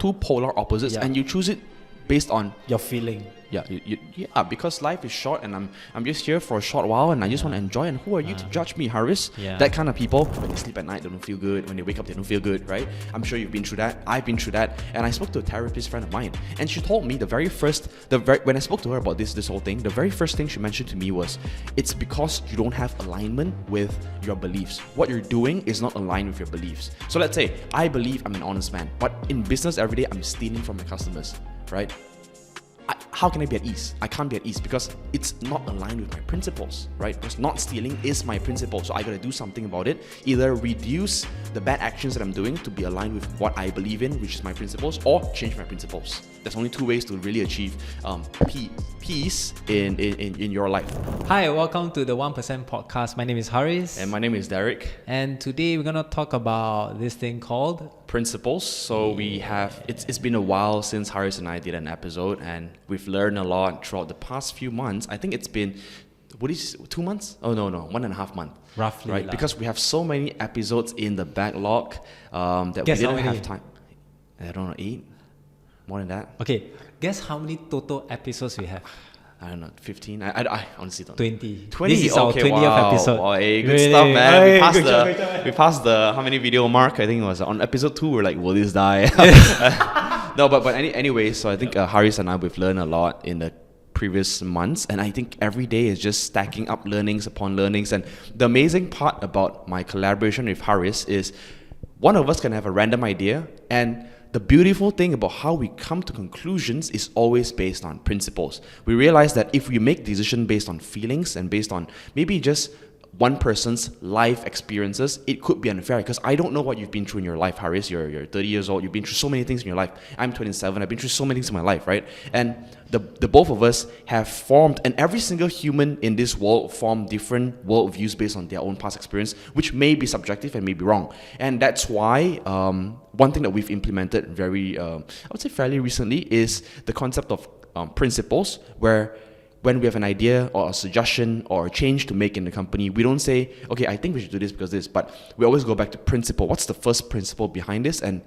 two polar opposites, and you choose it based on your feeling. Yeah, because life is short, and I'm just here for a short while, and I just want to enjoy. And who are you to judge me, Haris? That kind of people, when they sleep at night, they don't feel good. When they wake up, they don't feel good, right? I'm sure you've been through that. I've been through that, and I spoke to a therapist friend of mine, and she told me when I spoke to her about this whole thing, the very first thing she mentioned to me was, it's because you don't have alignment with your beliefs. What you're doing is not aligned with your beliefs. So let's say I believe I'm an honest man, but in business every day I'm stealing from my customers, right? How can I be at ease? I can't be at ease because it's not aligned with my principles, right? Because not stealing is my principle. So I gotta do something about it. Either reduce the bad actions that I'm doing to be aligned with what I believe in, which is my principles, or change my principles. There's only two ways to really achieve peace in your life. Hi, welcome to the 1% podcast. My name is Haris. And my name is Derek. And today we're gonna talk about this thing called principles. So we have, it's been a while since Haris and I did an episode, and we've learned a lot throughout the past few months. I think it's been, 2 months? Oh no, 1.5 months. Roughly. Right? Because we have so many episodes in the backlog that Guess we didn't have time. I don't know, 8? More than that? Okay, guess how many total episodes we have? I don't know, 15? I honestly don't know. 20. 20? This is our 20th episode. Oh, hey, good Really? stuff, man. Hey, We passed the how many video mark? I think it was on episode 2. We're like, will this die? No, but anyway, so I think Haris and I, we've learned a lot in the previous months, and I think every day is just stacking up learnings upon learnings. And the amazing part about my collaboration with Haris is one of us can have a random idea, and the beautiful thing about how we come to conclusions is always based on principles. We realize that if we make decisions based on feelings and based on maybe just one person's life experiences, it could be unfair, because I don't know what you've been through in your life, Haris. You're 30 years old. You've been through so many things in your life. I'm 27. I've been through so many things in my life, right? And the both of us have formed, and every single human in this world form different worldviews based on their own past experience, which may be subjective and may be wrong. And that's why one thing that we've implemented very, I would say fairly recently, is the concept of principles, where when we have an idea or a suggestion or a change to make in the company, we don't say, okay, I think we should do this because this, but we always go back to principle. What's the first principle behind this? And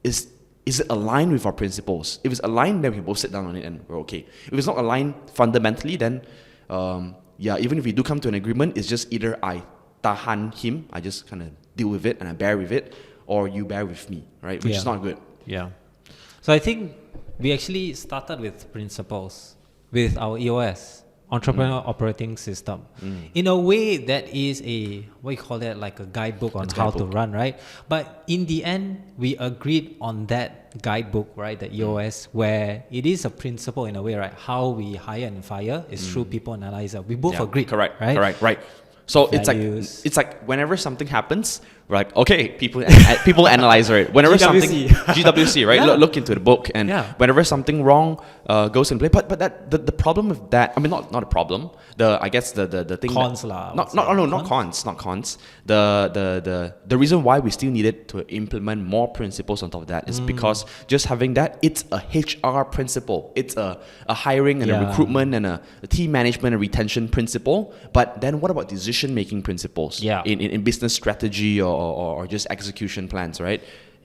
is it aligned with our principles? If it's aligned, then we both sit down on it and we're okay. If it's not aligned fundamentally, then even if we do come to an agreement, it's just either I tahan him, I just kind of deal with it and I bear with it, or you bear with me, right? Which is not good. Yeah. So I think we actually started with principles with our EOS, Entrepreneur Operating System. In a way, that is like a guidebook on how to run, right? But in the end, we agreed on that guidebook, right? The EOS, where it is a principle in a way, right? How we hire and fire is through people analyzer. We both agreed, correct, right? Right. So Values. it's like whenever something happens, we're like, okay, people analyzer it. Whenever GWC. GWC, right? Yeah. Look into the book, and whenever something wrong goes in play. But that the problem with that, I mean, not a problem. I guess the thing cons that, lah. not cons. The reason why we still needed to implement more principles on top of that is because just having that, it's a HR principle. It's a hiring and a recruitment and a team management and retention principle. But then what about decision-making principles in business strategy or just execution plans, right?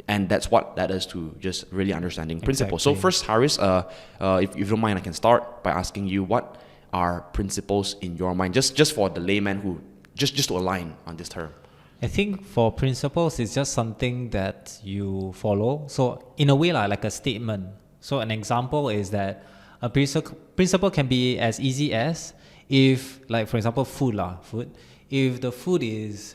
And that's what that is to just really understanding principles. So first, Haris, if you don't mind, I can start by asking you, what are principles in your mind, just for the layman who just to align on this term? I think for principles, it's just something that you follow. So in a way, like a statement. So an example is that a principle can be as easy as, if, like for example, food. If the food is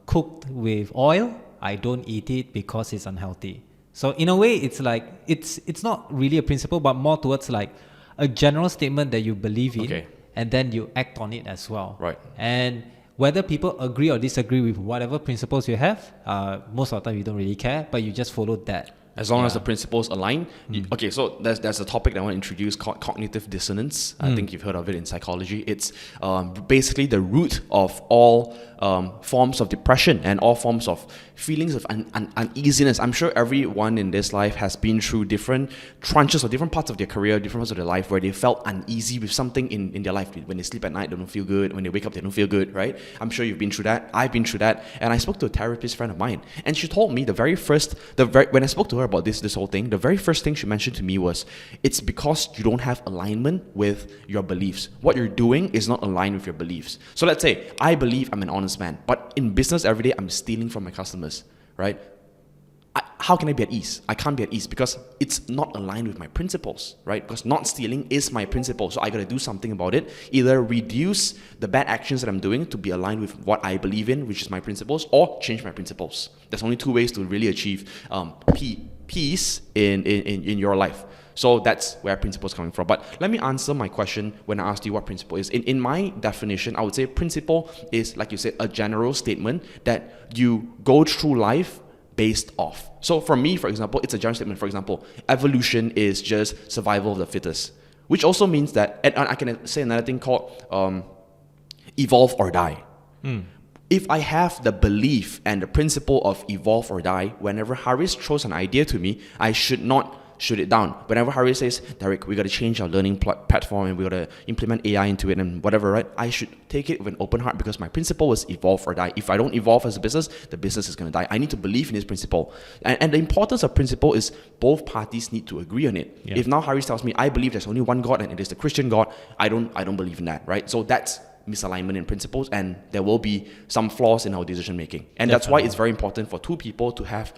cooked with oil, I don't eat it because it's unhealthy. So in a way, it's like it's not really a principle, but more towards like a general statement that you believe in, and then you act on it as well. Right. And whether people agree or disagree with whatever principles you have, most of the time you don't really care, but you just follow that. As long as the principles align. Okay, so there's a topic that I want to introduce called cognitive dissonance. I think you've heard of it in psychology. It's basically the root of all forms of depression and all forms of feelings of uneasiness. I'm sure everyone in this life has been through different tranches or different parts of their career, different parts of their life where they felt uneasy with something in their life. When they sleep at night, they don't feel good. When they wake up, they don't feel good, right? I'm sure you've been through that. I've been through that. And I spoke to a therapist friend of mine, and she told me when I spoke to her about this whole thing, the very first thing she mentioned to me was, it's because you don't have alignment with your beliefs. What you're doing is not aligned with your beliefs. So let's say I believe I'm an honest man, but in business every day I'm stealing from my customers, right? How can I be at ease? I can't be at ease because it's not aligned with my principles, right? Because not stealing is my principle. So I got to do something about it. Either reduce the bad actions that I'm doing to be aligned with what I believe in, which is my principles, or change my principles. There's only two ways to really achieve peace in your life. So that's where principles coming from. But let me answer my question when I asked you what principle is. In my definition, I would say principle is, like you said, a general statement that you go through life based off. So for me, for example, it's a general statement. For example, evolution is just survival of the fittest, which also means that, and I can say another thing called evolve or die. If I have the belief and the principle of evolve or die, whenever Haris throws an idea to me, I should not shoot it down. Whenever Haris says, Derek, we got to change our learning platform and we got to implement AI into it and whatever, right? I should take it with an open heart because my principle is evolve or die. If I don't evolve as a business, the business is going to die. I need to believe in this principle. And the importance of principle is both parties need to agree on it. Yeah. If now Haris tells me, I believe there's only one God and it is the Christian God, I don't believe in that, right? So that's misalignment in principles, and there will be some flaws in our decision making. And that's why it's very important for two people to have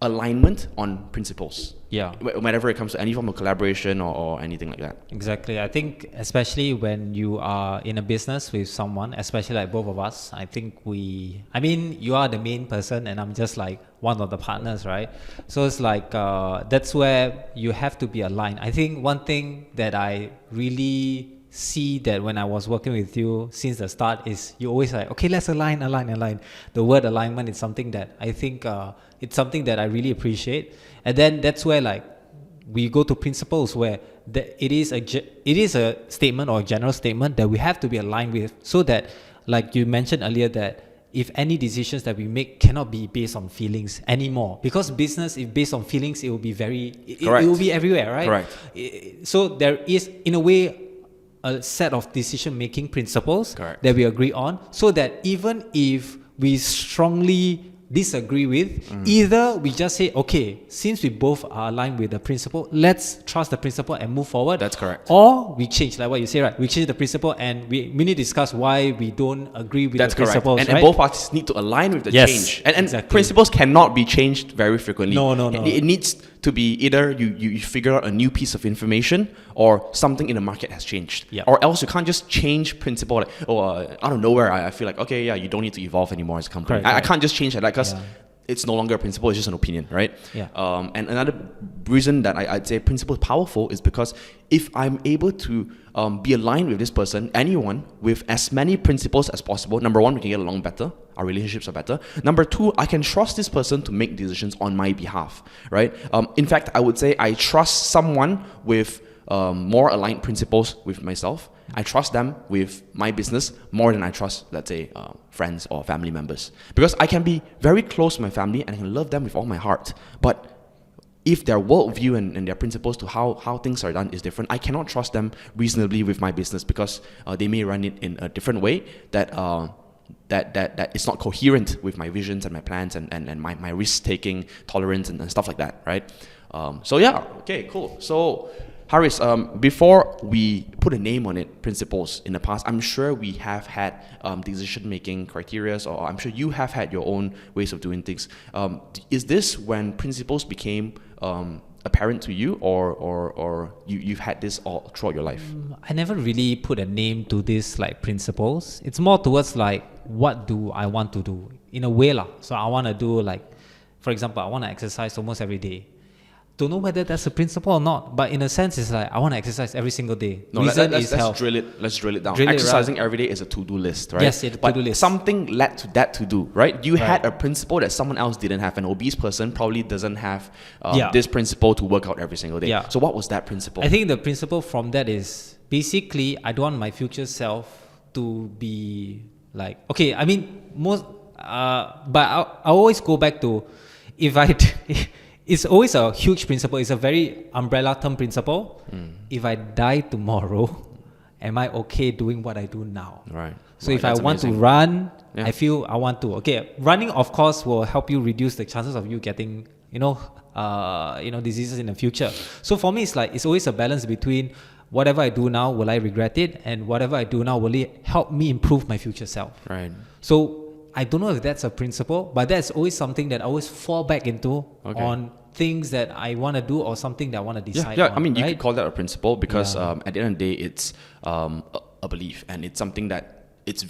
alignment on principles. Yeah. Whenever it comes to any form of collaboration or anything like that. Exactly. I think especially when you are in a business with someone, especially like both of us, I think you are the main person and I'm just like one of the partners, right? So it's like, that's where you have to be aligned. I think one thing that I really see that when I was working with you since the start is you always like, okay, let's align. The word alignment is something that I think it's something that I really appreciate. And then that's where like we go to principles where it is a statement or a general statement that we have to be aligned with, so that, like you mentioned earlier, that if any decisions that we make cannot be based on feelings anymore, because business, if based on feelings, it will be it will be everywhere, right? Correct. So there is, in a way, a set of decision-making principles that we agree on, so that even if we strongly disagree with, either we just say, okay, since we both are aligned with the principle, let's trust the principle and move forward. That's correct. Or we change, like what you say, right? We change the principle and we need to discuss why we don't agree with the principles. And both parties need to align with the change. And exactly. Principles cannot be changed very frequently. No. It needs to be either you figure out a new piece of information or something in the market has changed. Yeah. Or else you can't just change principle like, out of nowhere I feel like, okay, yeah, you don't need to evolve anymore as a company. I can't just change that because it's no longer a principle, it's just an opinion, right? Yeah. And another reason that I'd say principle is powerful is because if I'm able to be aligned with this person, anyone, with as many principles as possible, number one, we can get along better, our relationships are better. Number two, I can trust this person to make decisions on my behalf, right? In fact, I would say I trust someone with more aligned principles with myself. I trust them with my business more than I trust, let's say, friends or family members. Because I can be very close to my family and I can love them with all my heart. But if their worldview and their principles to how things are done is different, I cannot trust them reasonably with my business because they may run it in a different way that is not coherent with my visions and my plans and my risk-taking tolerance and stuff like that, right? So yeah, okay, cool. So Haris, before we put a name on it, principles in the past, I'm sure we have had decision-making criteria, or I'm sure you have had your own ways of doing things. Is this when principles became apparent to you, or you've had this all throughout your life? I never really put a name to this like principles. It's more towards like, what do I want to do in a way lah. So I want to do like, for example, I want to exercise almost every day. Don't know whether that's a principle or not, but in a sense, it's like I want to exercise every single day. No, let's drill it down. Exercising every day is a to-do list, right? Yes, it's a to-do list. Something led to that to-do, right? You had a principle that someone else didn't have. An obese person probably doesn't have this principle to work out every single day. Yeah. So what was that principle? I think the principle from that is basically I don't want my future self to be like, okay, I mean, but I always go back to, it's always a huge principle. It's a very umbrella term principle. If I die tomorrow, am I okay doing what I do now? Right. So if I want to run, I feel I want to. Okay, running of course will help you reduce the chances of you getting, diseases in the future. So for me, it's always a balance between whatever I do now, will I regret it? And whatever I do now, will it help me improve my future self? Right. So I don't know if that's a principle, but that's always something that I always fall back into on things that I want to do or something that I want to decide on. I mean, you right? could call that a principle because at the end of the day, it's a belief, and it's something that it's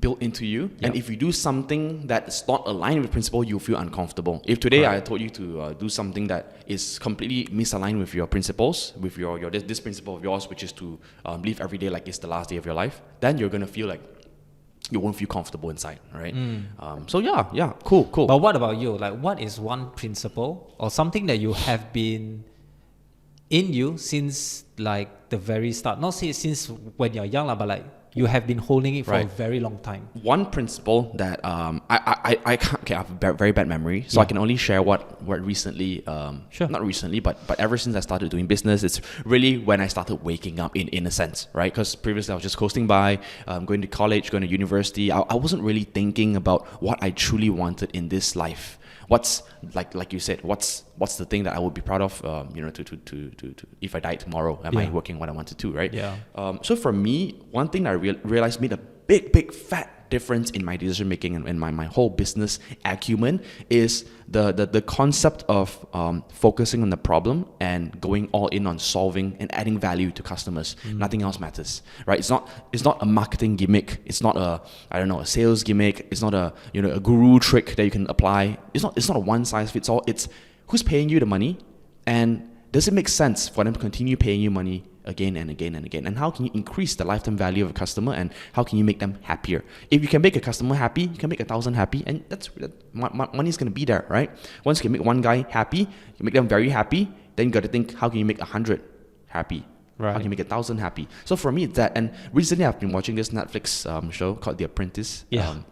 built into you. And if you do something that's not aligned with principle, you feel uncomfortable. If today I told you to do something that is completely misaligned with your principles, with your this principle of yours, which is to live every day like it's the last day of your life, then you're gonna feel like you won't feel comfortable inside, right? Cool. But what about you? Like, what is one principle or something that you have been in you since like the very start? Not say since when you're young, but like you have been holding it for a very long time. One principle that I can't, okay, I have a very bad memory, so I can only share what recently, not recently, but ever since I started doing business, it's really when I started waking up in a sense, right? Because previously I was just coasting by, going to college, going to university. I wasn't really thinking about what I truly wanted in this life. What's like you said, what's the thing that I would be proud of, to if I died tomorrow, am I working what I want to do, right? So for me, one thing I realized made a big fat difference in my decision making and my whole business acumen is the concept of focusing on the problem and going all in on solving and adding value to customers. Nothing else matters, right? It's not a marketing gimmick. It's not a sales gimmick. It's not a guru trick that you can apply. It's not a one size fits all. It's who's paying you the money, and does it make sense for them to continue paying you money again and again and again? And how can you increase the lifetime value of a customer, and how can you make them happier? If you can make a customer happy, you can make 1,000 happy, and money's going to be there, right? Once you can make one guy happy, you make them very happy, then you got to think, how can you make 100 happy? Right. How can you make 1,000 happy? So for me, it's that. And recently I've been watching this Netflix show called The Apprentice. Led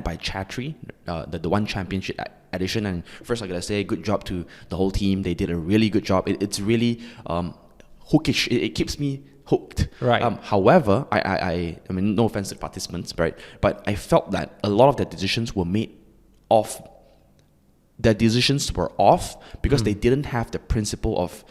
by Chatri, the One Championship edition. And first I gotta say, good job to the whole team. They did a really good job. It's really hookish. It keeps me hooked. Right. However, I mean, no offense to participants, right? But I felt that a lot of their decisions were made off. Their decisions were off because they didn't have the principle of,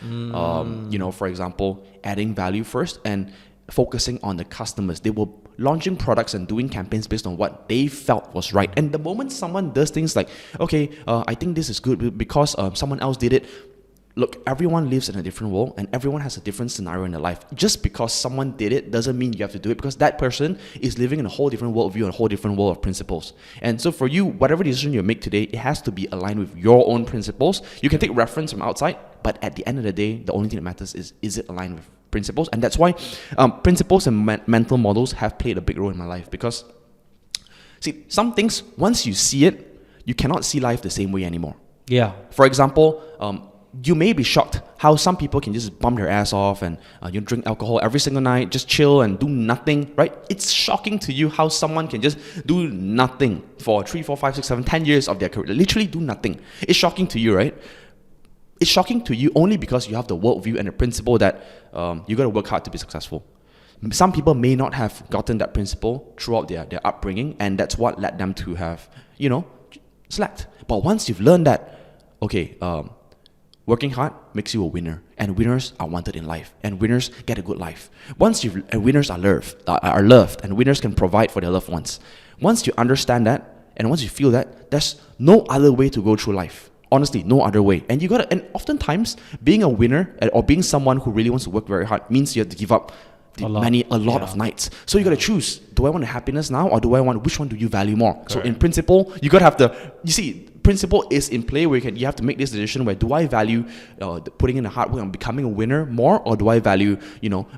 for example, adding value first and focusing on the customers. They were launching products and doing campaigns based on what they felt was right. And the moment someone does things like, I think this is good because someone else did it. Look, everyone lives in a different world and everyone has a different scenario in their life. Just because someone did it doesn't mean you have to do it, because that person is living in a whole different worldview and a whole different world of principles. And so for you, whatever decision you make today, it has to be aligned with your own principles. You can take reference from outside, but at the end of the day, the only thing that matters is it aligned with principles? And that's why principles and mental models have played a big role in my life, because see, some things, once you see it, you cannot see life the same way anymore. Yeah. For example, you may be shocked how some people can just bum their ass off and drink alcohol every single night, just chill and do nothing, right? It's shocking to you how someone can just do nothing for 3, 4, 5, 6, 7, 10 years of their career, literally do nothing. It's shocking to you, right? It's shocking to you only because you have the worldview and the principle that you got to work hard to be successful. Some people may not have gotten that principle throughout their upbringing, and that's what led them to have, slacked. But once you've learned that, working hard makes you a winner, and winners are wanted in life, and winners get a good life. Winners are loved, and winners can provide for their loved ones. Once you understand that, and once you feel that, there's no other way to go through life. Honestly, no other way. And and oftentimes being a winner or being someone who really wants to work very hard means you have to give up a lot of nights. So you got to choose, do I want happiness now, or which one do you value more? Correct. So in principle, you got to have principle is in play where you have to make this decision where, do I value putting in the hard work and becoming a winner more, or do I value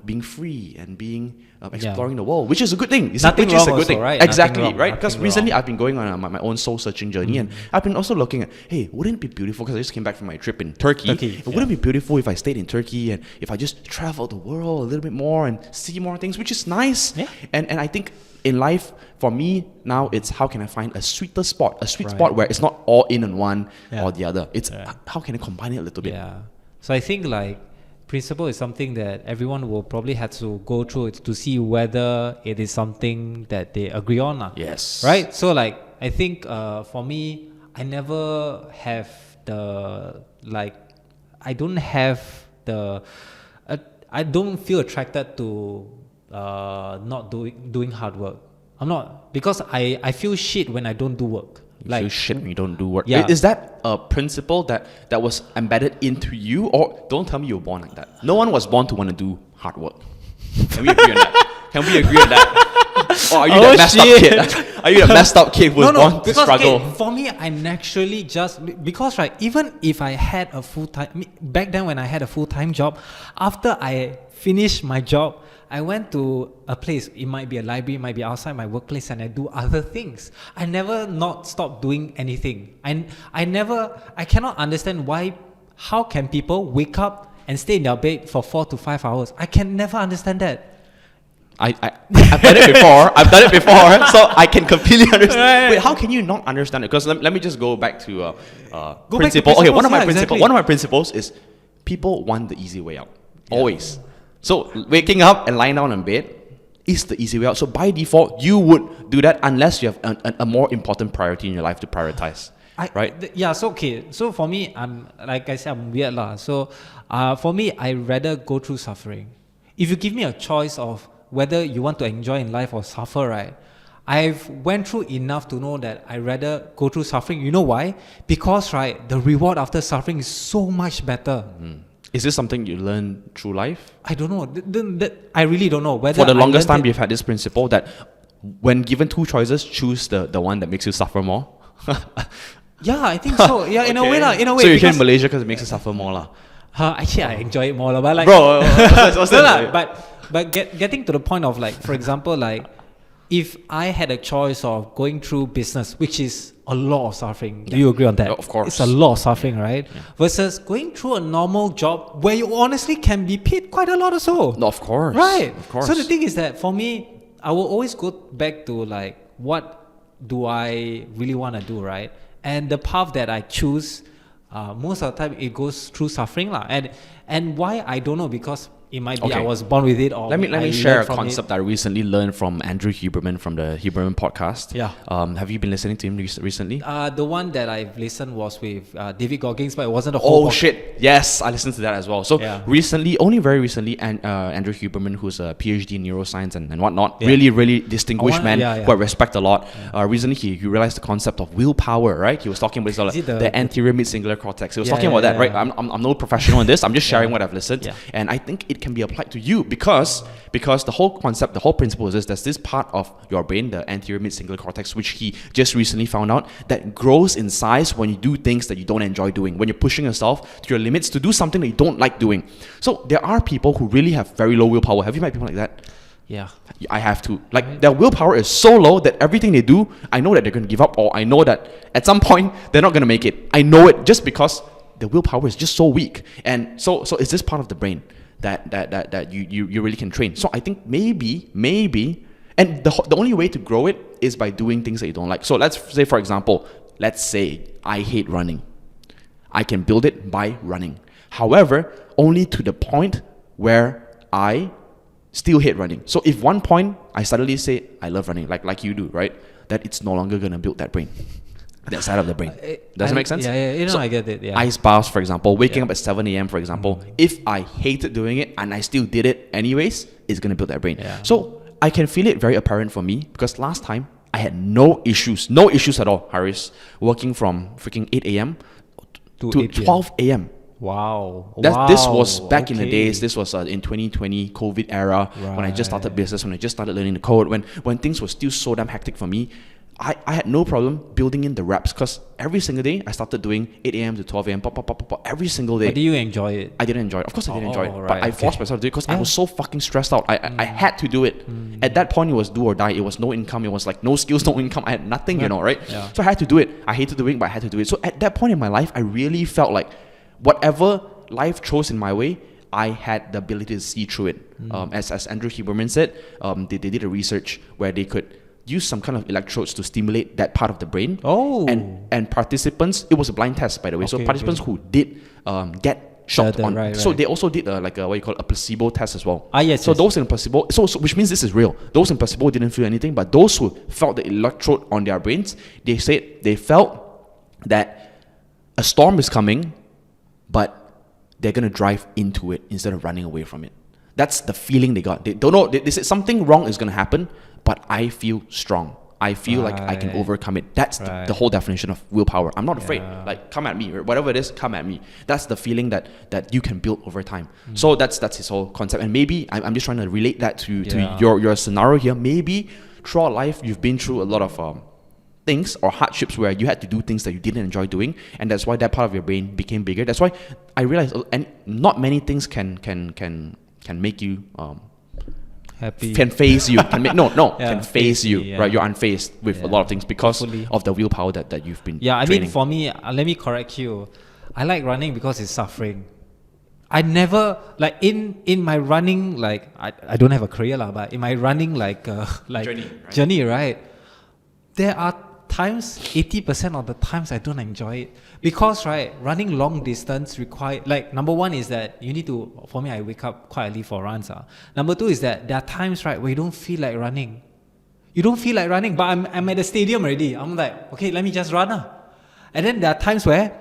being free and being exploring the world, which is a good thing. Nothing wrong also, right? Exactly, right? Because recently I've been going on my own soul searching journey, and I've been also looking at, hey, wouldn't it be beautiful, because I just came back from my trip in Turkey. Wouldn't it be beautiful if I stayed in Turkey and if I just traveled the world a little bit more and see more things, which is nice. Yeah. And I think in life, for me now, it's how can I find a sweet spot where it's not all in on one or the other. It's how can I combine it a little bit. Yeah. So I think principle is something that everyone will probably have to go through it to see whether it is something that they agree on. Yes. Right? So I think for me, I never have the like. I don't have the. I don't feel attracted to not doing hard work. I'm not, because I feel shit when I don't do work. You feel shit when you don't do work. Yeah. Is that a principle that was embedded into you, or don't tell me you were born like that? No one was born to want to do hard work. Can we agree on that? Can we agree on that? Or are you that messed up kid? Are you that messed up kid who was born to struggle? Okay, for me, I naturally because right, even if I had a full-time, back then when I had a full-time job, after I finished my job, I went to a place. It might be a library, it might be outside my workplace, and I do other things. I never not stop doing anything. I cannot understand how can people wake up and stay in their bed for 4 to 5 hours. I can never understand that. I've done it before. I've done it before, so I can completely understand. Right. Wait, how can you not understand it? Because let me just go back to principle. Okay, one of my principles. One of my principles is people want the easy way out. Yeah. Always. So waking up and lying down in bed is the easy way out. So by default, you would do that unless you have a more important priority in your life to prioritize. Right? So for me, I'm like I said, I'm weird lah. So for me, I rather go through suffering. If you give me a choice of whether you want to enjoy in life or suffer, right? I've went through enough to know that I rather go through suffering. You know why? Because right, the reward after suffering is so much better. Is this something you learn through life? I don't know. I really don't know. Whether for the longest time, you've had this principle that when given two choices, choose the one that makes you suffer more. Yeah, I think so. Yeah, in a way. So you came in Malaysia because it makes you suffer more lah. Actually, I enjoy it more, but like, bro, what's but getting to the point of like, for example, like, if I had a choice of going through business, which is a lot of suffering, do you agree on that? Of course. It's a lot of suffering, right? Yeah. Versus going through a normal job where you honestly can be paid quite a lot or so. No, of course. Right. Of course. So the thing is that for me, I will always go back to like, what do I really want to do, right? And the path that I choose, most of the time it goes through suffering lah. And why, I don't know, because it might be I was born with it, or let me share a concept that I recently learned from Andrew Huberman from the Huberman podcast. Yeah. Have you been listening to him recently? The one that I've listened was with David Goggins, but it wasn't a whole. Oh shit! Yes, I listened to that as well. So recently, only very recently, and Andrew Huberman, who's a PhD in neuroscience and whatnot, really distinguished man who I respect a lot. Recently, he realized the concept of willpower. Right? He was talking about the anterior mid-singular cortex. He was talking about that. Right? I'm no professional in this. I'm just sharing what I've listened, and I think it can be applied to you because the whole concept, the whole principle is this: there's this part of your brain, the anterior mid-singular cortex, which he just recently found out that grows in size when you do things that you don't enjoy doing, when you're pushing yourself to your limits to do something that you don't like doing. So there are people who really have very low willpower. Have you met people like that? Yeah. I have to. Like, their willpower is so low that everything they do, I know that they're going to give up, or I know that at some point they're not going to make it. I know it just because the willpower is just so weak. And so it's this part of the brain that you really can train. So I think maybe, and the only way to grow it is by doing things that you don't like. So let's say, for example, I hate running. I can build it by running. However, only to the point where I still hate running. So if one point I suddenly say I love running, like you do, right? That it's no longer gonna build that brain. That side of the brain. Does it make sense? Yeah, so I get it. Yeah. Ice baths, for example, waking up at 7 a.m., for example, if I hated doing it and I still did it anyways, it's going to build that brain. Yeah. So I can feel it very apparent for me because last time I had no issues at all, Haris, working from freaking 8 a.m. to 12 a.m. Wow. This was back in the days. This was in 2020 COVID era, when I just started business, when I just started learning the code, when things were still so damn hectic for me. I had no problem building in the reps because every single day I started doing 8 a.m. to 12 a.m. Every single day. But do you enjoy it? I didn't enjoy it. Of course I didn't enjoy it. But I forced myself to do it because I was so fucking stressed out. I had to do it. At that point, it was do or die. It was no income. It was like no skills, no income. I had nothing, right? Yeah. So I had to do it. I hated doing it, but I had to do it. So at that point in my life, I really felt like whatever life throws in my way, I had the ability to see through it. As Andrew Huberman said, they did a research where they could use some kind of electrodes to stimulate that part of the brain. Oh. And participants, it was a blind test, by the way. So participants who did get shocked so they also did a placebo test as well. Yes. So those in placebo, so which means this is real. Those in placebo didn't feel anything, but those who felt the electrode on their brains, they said they felt that a storm is coming, but they're going to drive into it instead of running away from it. That's the feeling they got. They don't know. They said something wrong is going to happen, but I feel strong. I feel like I can overcome it. That's the whole definition of willpower. I'm not afraid. Like, come at me, or whatever it is, come at me. That's the feeling that you can build over time. So that's his whole concept. And maybe I'm just trying to relate that to your scenario here. Maybe throughout life you've been through a lot of things or hardships where you had to do things that you didn't enjoy doing, and that's why that part of your brain became bigger. That's why I realized, and not many things can make you happy, can phase you, can phase you, right? You're unfazed with a lot of things because of the willpower that you've been I training. mean, for me, let me correct you. I like running because it's suffering. I never, like, in my running, like, I don't have a career lah, but in my running journey, right, there are times, 80% of the times I don't enjoy it, because right, running long distance require, like, number one is that you need to, for me, I wake up quite early for runs. Number two is that there are times, right, where you don't feel like running. You don't feel like running, but I'm at the stadium already. I'm like, okay, let me just run. And then there are times where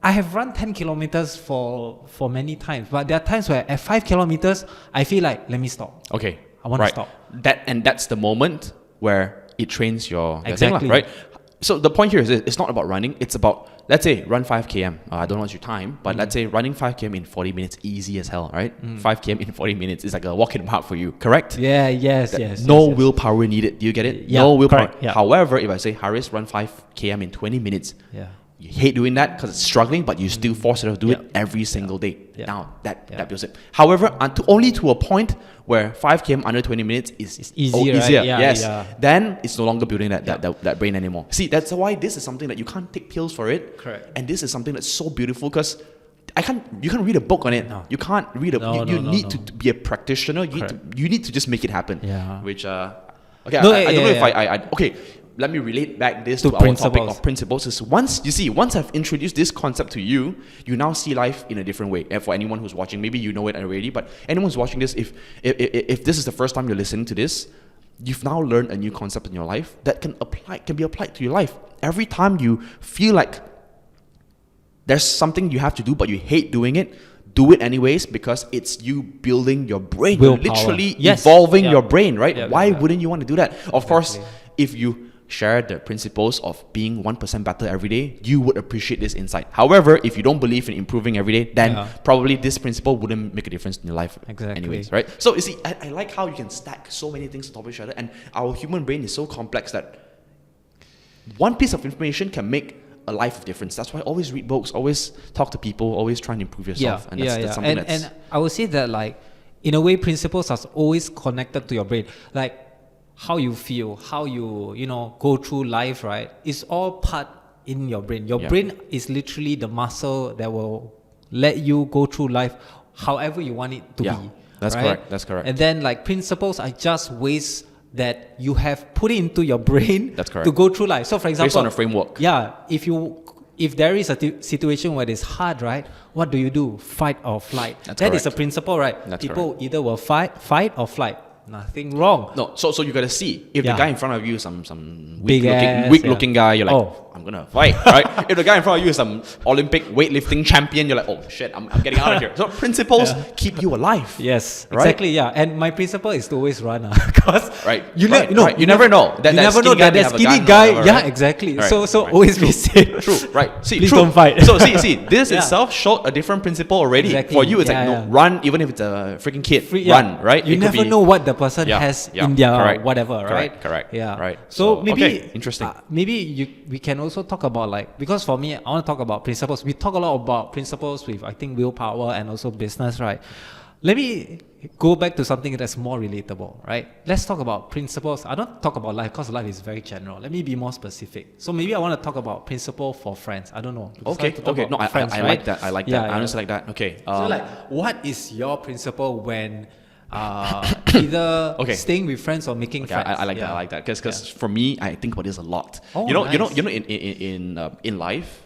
I have run 10 kilometers for many times, but there are times where at 5 kilometers, I feel like, let me stop. Okay. I want to stop. That's the moment where it trains your exactly thing, right? So the point here is it's not about running. It's about, let's say, run 5 km. I don't know what's your time, but let's say running 5 km in 40 minutes, easy as hell, right? 5 km in 40 minutes is like a walk in the park for you, correct? Yeah, yes. No willpower needed. Do you get it? Yeah, no willpower. correct, yeah. However, if I say, Haris, run 5 km in 20 minutes, you hate doing that because it's struggling, but you still force yourself to do it every single day. Now, that builds it. However, only to a point where 5 km under 20 minutes is easier. Easier. Right? Yeah, yes. yeah. Then it's no longer building that brain anymore. See, that's why this is something that you can't take pills for it. Correct. And this is something that's so beautiful because you can't read a book on it. No. You can't read a book. You need to be a practitioner. You need to just make it happen. Yeah. Which I don't know if I okay. Let me relate back this to our topic of principles. Is once I've introduced this concept to you, you now see life in a different way. And for anyone who's watching, maybe you know it already, but anyone who's watching this, if this is the first time you're listening to this, you've now learned a new concept in your life that can be applied to your life. Every time you feel like there's something you have to do, but you hate doing it, do it anyways, because it's you building your brain. You're literally evolving your brain, right? Why wouldn't you want to do that? Of course, if you share the principles of being 1% better every day, you would appreciate this insight. However, if you don't believe in improving every day, then probably this principle wouldn't make a difference in your life anyways, right? So you see, I like how you can stack so many things on top of each other, and our human brain is so complex that one piece of information can make a life of difference. That's why always read books, always talk to people, always try and improve yourself. And that's something and I would say that, like, in a way, principles are always connected to your brain. Like, how you feel, how you go through life, right? It's all part in your brain. Your brain is literally the muscle that will let you go through life however you want it to be. That's correct. That's correct. And then, like, principles are just ways that you have put it into your brain to go through life. So, for example, based on a framework. Yeah, if there is a situation where it's hard, right? What do? Fight or flight. That is a principle, right? People either will fight or flight. Nothing wrong. No, so you gotta see if the guy in front of you is some weak looking guy, you're like, I'm gonna fight, right? If the guy in front of you is some Olympic weightlifting champion, you're like, oh shit, I'm getting out of here. So principles keep you alive. Yes, exactly. Yeah, and my principle is to always run, because you never know that skinny guy. Whatever, yeah, exactly. Right, so always be safe. True, right? See, please don't fight. So see, this itself showed a different principle already. Exactly. For you, it's run, even if it's a freaking kid. Run, right? You never know what the person has in their whatever, right? Correct. Yeah. Right. So maybe interesting. We can also talk about, like, because for me, I want to talk about principles. We talk a lot about principles with, I think, willpower and also business, right? Let me go back to something that's more relatable, right? Let's talk about principles. I don't talk about life because life is very general. Let me be more specific. So maybe I want to talk about principle for friends. I don't know. Okay. No, I like that. I like that. I honestly like that. Okay. So, like, what is your principle when either staying with friends or making friends? I like that. I like that because for me, I think about this a lot. In life,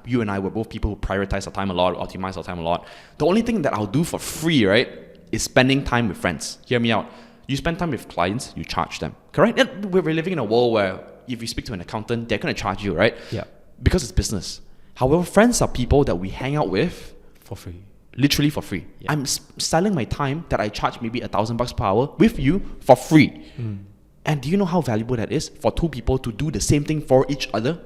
you and I were both people who prioritize our time a lot, optimize our time a lot. The only thing that I'll do for free, right, is spending time with friends. Hear me out. You spend time with clients, you charge them. Correct? We're living in a world where if you speak to an accountant, they're going to charge you, right? Yeah. because it's business. However, friends are people that we hang out with For free. literally for free. I'm selling my time that I charge maybe $1,000 per hour with you for free. And do you know how valuable that is for two people to do the same thing for each other?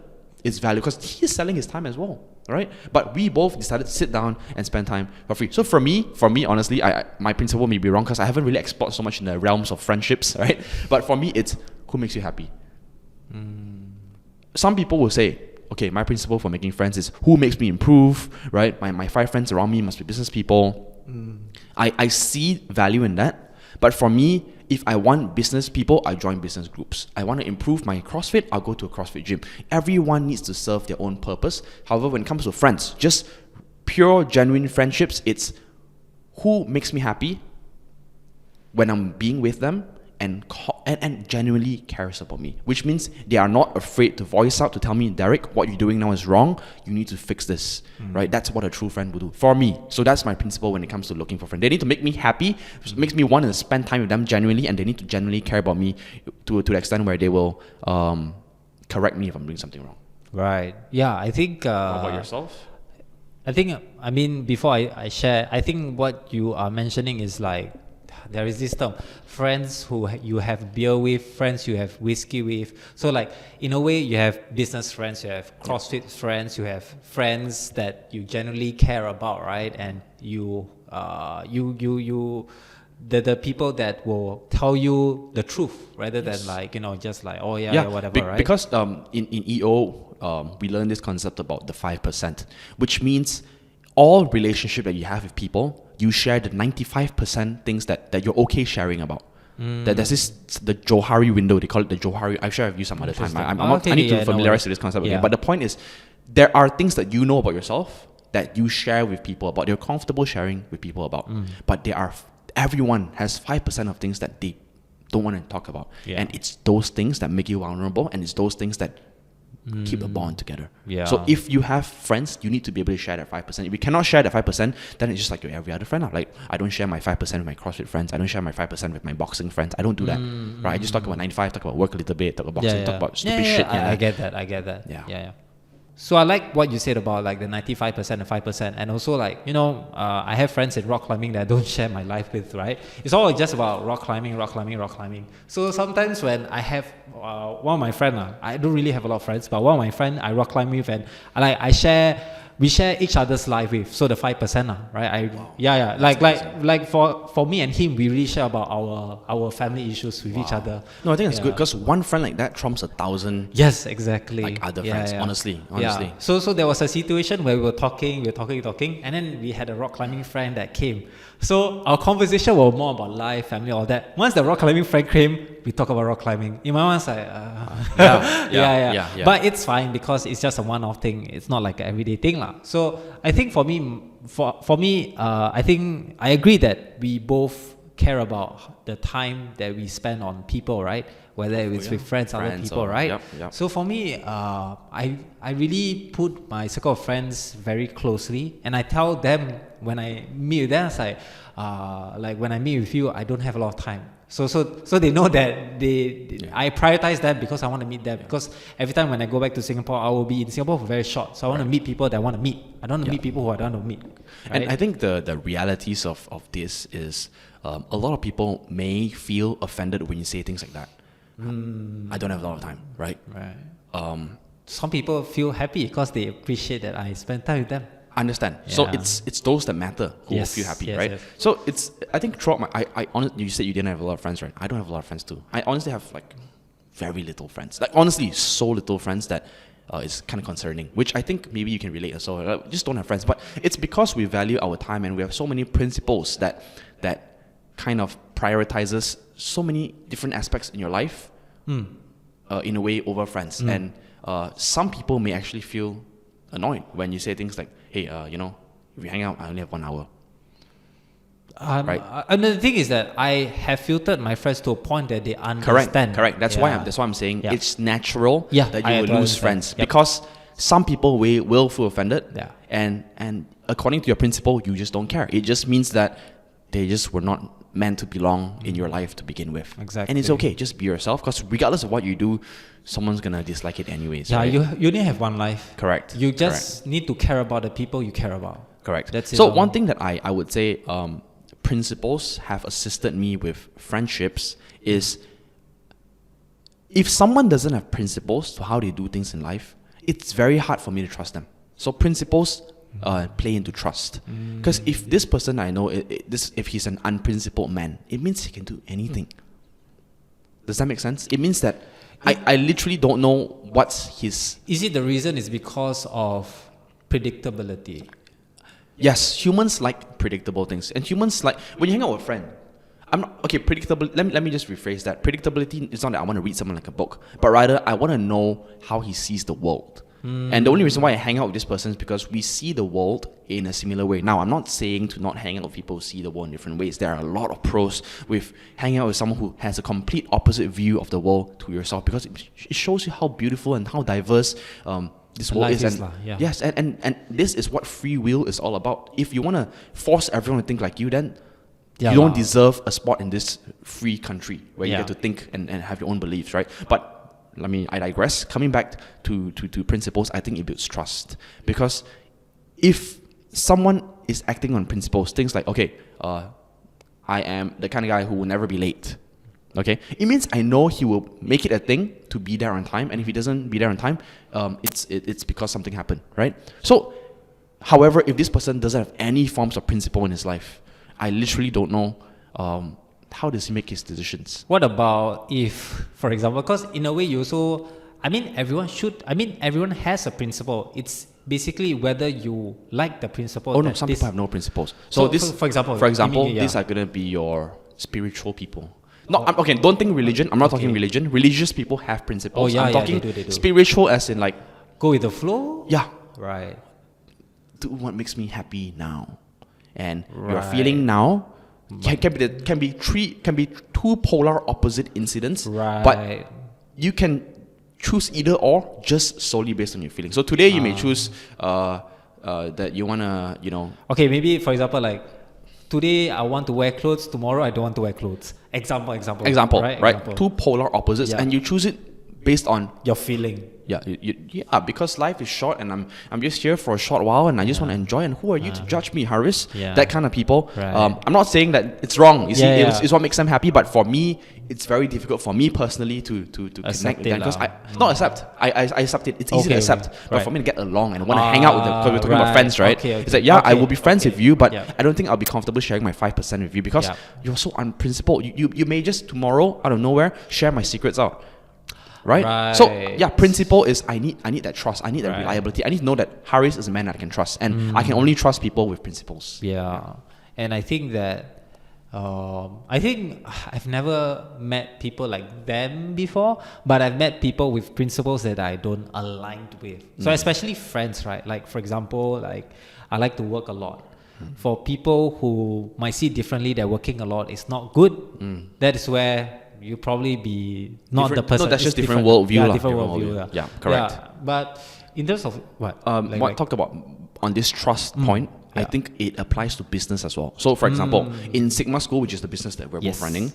It's valuable because he's selling his time as well, right? But we both decided to sit down and spend time for free. So for me, honestly, my principle may be wrong because I haven't really explored so much in the realms of friendships, right? But for me, it's who makes you happy. Some people will say, okay, my principle for making friends is who makes me improve, right? My 5 friends around me must be business people. I see value in that. But for me, if I want business people, I join business groups. I want to improve my CrossFit, I'll go to a CrossFit gym. Everyone needs to serve their own purpose. However, when it comes to friends, just pure, genuine friendships, it's who makes me happy when I'm being with them and genuinely cares about me, which means they are not afraid to voice out to tell me, Derek, what you're doing now is wrong. You need to fix this, right? That's what a true friend will do for me. So that's my principle when it comes to looking for friends. They need to make me happy, makes me want to spend time with them genuinely, and they need to genuinely care about me to the extent where they will correct me if I'm doing something wrong. Right. Yeah, I think... What about yourself? I mean, before I share, I think what you are mentioning is like, there is this term, friends who you have beer with, friends you have whiskey with. So like, in a way, you have business friends, you have CrossFit friends, you have friends that you generally care about, right? And the people that will tell you the truth rather than like, just like, oh yeah, whatever, right? Because in EO, we learned this concept about the 5%, which means all relationship that you have with people, you share the 95% things that you're okay sharing about. That there's the Johari window, they call it the Johari. I'm sure I've used some other time. I need to familiarize with this concept again. But the point is, there are things that you know about yourself that you share with people about, you're comfortable sharing with people about. But everyone has 5% of things that they don't want to talk about. And it's those things that make you vulnerable, and it's those things that keep a bond together. So if you have friends, you need to be able to share that 5%. If you cannot share that 5%, then it's just like your every other friend. Like, I don't share my 5% with my CrossFit friends. I don't share my 5% with my boxing friends. I don't do that. Right? I just talk about 95, talk about work a little bit, talk about boxing, talk about stupid shit. I get that. Yeah. So I like what you said about like the 95% and 5%, and also like, I have friends in rock climbing that I don't share my life with, right? It's all just about rock climbing. So sometimes when I have one of my friends, I don't really have a lot of friends, but one of my friends I rock climb with, and we share each other's life with, so the 5%, right? Like for me and him, we really share about our family issues with each other. No, I think it's good because one friend like that trumps 1,000. Yes, exactly. Like other friends, honestly. Yeah. So there was a situation where we were talking, and then we had a rock climbing friend that came. So our conversation was more about life, family, all that. Once the rock climbing friend came, we talk about rock climbing. In my mind's like, yeah. But it's fine because it's just a one-off thing. It's not like an everyday thing, lah. So I think for me, I think I agree that we both care about the time that we spend on people, right? Whether it's with friends, other people, right? So for me, I really put my circle of friends very closely, and I tell them when I meet with them, it's like when I meet with you, I don't have a lot of time. So they know that I prioritize them because I want to meet them. Because every time when I go back to Singapore, I will be in Singapore for very short. So I want to meet people that I want to meet. I don't want to meet people who I don't want to meet. Right? And I think the realities of this is a lot of people may feel offended when you say things like that. I don't have a lot of time, right? Some people feel happy because they appreciate that I spend time with them. Understand. So it's those that matter who will feel happy, right? So I think throughout you said you didn't have a lot of friends, right? I don't have a lot of friends too. I honestly have like very little friends. Like honestly, so little friends that it's kind of concerning. Which I think maybe you can relate. So just don't have friends, but it's because we value our time and we have so many principles that kind of prioritizes so many different aspects in your life, in a way over friends. And some people may actually feel annoyed when you say things like, hey, if we hang out, I only have 1 hour. Right? And the thing is that I have filtered my friends to a point that they understand. Correct. That's why I'm saying it's natural that you will lose friends. Because some people will feel offended. And according to your principle, you just don't care. It just means that they just were not meant to belong in your life to begin with. Exactly. And it's okay, just be yourself, because regardless of what you do, someone's gonna dislike it anyways. Yeah, right? you only have one life. Correct. You just need to care about the people you care about. Correct. That's it. So one thing that I would say principles have assisted me with friendships is, if someone doesn't have principles to how they do things in life, it's very hard for me to trust them. So principles play into trust. Because if this person I know, if he's an unprincipled man, it means he can do anything. Does that make sense? It means that I literally don't know what's his... Is it the reason is because of predictability? Yes, humans like predictable things. And humans like... When you hang out with a friend, I'm not... Okay, predictable... Let me just rephrase that. Predictability is not that I want to read someone like a book, but rather I want to know how he sees the world. And the only reason why I hang out with this person is because we see the world in a similar way. Now, I'm not saying to not hang out with people who see the world in different ways. There are a lot of pros with hanging out with someone who has a complete opposite view of the world to yourself, because it shows you how beautiful and how diverse this world Life is. is, yeah. Yes, and this is what free will is all about. If you want to force everyone to think like you, then you don't deserve a spot in this free country where you get to think and have your own beliefs, right? But I digress. Coming back to principles, I think it builds trust. Because if someone is acting on principles, things like, okay, I am the kind of guy who will never be late. Okay, it means I know he will make it a thing to be there on time, and if he doesn't be there on time, it's because something happened, right? So, however, if this person doesn't have any forms of principle in his life, I literally don't know how does he make his decisions. What about if, for example, because in a way you also, everyone has a principle. It's basically whether you like the principle. Oh no, some people have no principles. So this, for example, these are gonna be your spiritual people. No, okay, don't think religion. I'm not talking religion. Religious people have principles. Oh, yeah, I'm talking they do. spiritual, as in like, go with the flow. yeah, Right. do what makes me happy now, and your feeling now can be two polar opposite incidents. Right. But you can choose either or, just solely based on your feelings. So today you may choose that you wanna, Okay, maybe for example, like today I want to wear clothes, tomorrow I don't want to wear clothes. Example, right? Example. Two polar opposites, and you choose it based on your feeling. Yeah, because life is short, and I'm just here for a short while, and I just want to enjoy. And who are you to judge me, Haris? Yeah. That kind of people. Right. I'm not saying that it's wrong. You see, Yeah. it's what makes them happy. But for me, it's very difficult for me personally to connect with them, because I accept it. It's easy to accept, but for me to get along and want to hang out with them, because we're talking about friends, right? Okay. It's like I will be friends with you, but Yeah. I don't think I'll be comfortable sharing my 5% with you, because you're so unprincipled. You may just tomorrow out of nowhere share my secrets out. Right? So principle is I need that trust. I need that reliability. I need to know that Haris is a man that I can trust, and I can only trust people with principles. Yeah, and I think that I've never met people like them before, but I've met people with principles that I don't align with. So especially friends, right? Like for example, like I like to work a lot. For people who might see differently, that working a lot is not good. That is where you probably be not different, the person. No, that's just different worldview. Yeah, different worldview. Yeah, correct. Yeah, but in terms of what? Talked about on this trust point, I think it applies to business as well. So, for example, in Sigma School, which is the business that we're both running,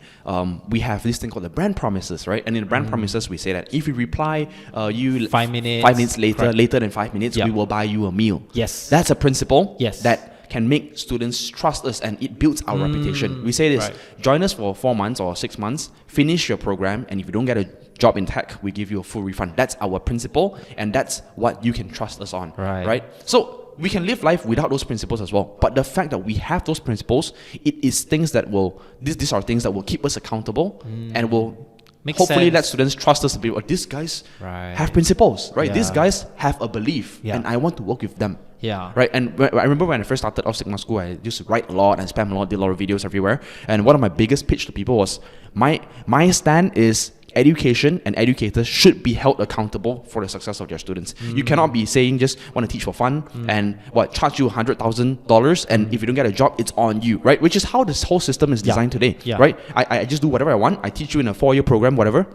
we have this thing called the brand promises, right? And in the brand promises, we say that if you reply, 5 minutes later than 5 minutes, we will buy you a meal. Yes, that's a principle. Yes. That can make students trust us, and it builds our reputation. We say this: join us for 4 months or 6 months, finish your program, and if you don't get a job in tech, we give you a full refund. That's our principle, and that's what you can trust us on. Right? So we can live life without those principles as well. But the fact that we have those principles, it is things that will these are things that will keep us accountable and will hopefully let students trust us a bit. These guys have principles, right? These guys have a belief, and I want to work with them. Yeah. Right. And I remember when I first started off Sigma School, I used to write a lot and spam a lot, did a lot of videos everywhere. And one of my biggest pitch to people was my stand is education and educators should be held accountable for the success of their students. You cannot be saying just want to teach for fun and charge you $100,000, and if you don't get a job, it's on you, right? Which is how this whole system is designed today, right? I just do whatever I want. I teach you in a 4-year program, whatever.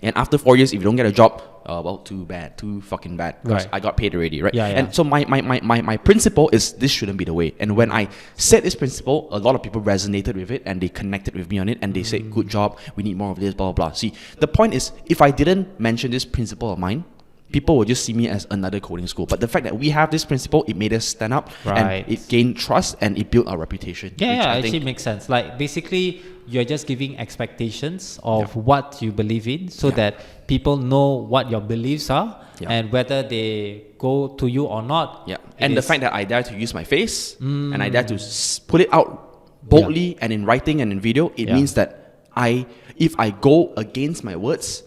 And after 4 years, if you don't get a job, well, too bad, too fucking bad, because Right. I got paid already, right? Yeah, yeah. And so my principle is this shouldn't be the way. And when I said this principle, a lot of people resonated with it and they connected with me on it and they said, good job, we need more of this, blah, blah, blah. See, the point is, if I didn't mention this principle of mine, people would just see me as another coding school. But the fact that we have this principle, it made us stand up Right. and it gained trust and it built our reputation. Yeah, which yeah, I actually think, makes sense. Like basically, you're just giving expectations of what you believe in, so that people know what your beliefs are Yeah. and whether they go to you or not. yeah. it And the is- fact that I dare to use my face and I dare to put it out boldly and in writing and in video, it Yeah. means that if I go against my words,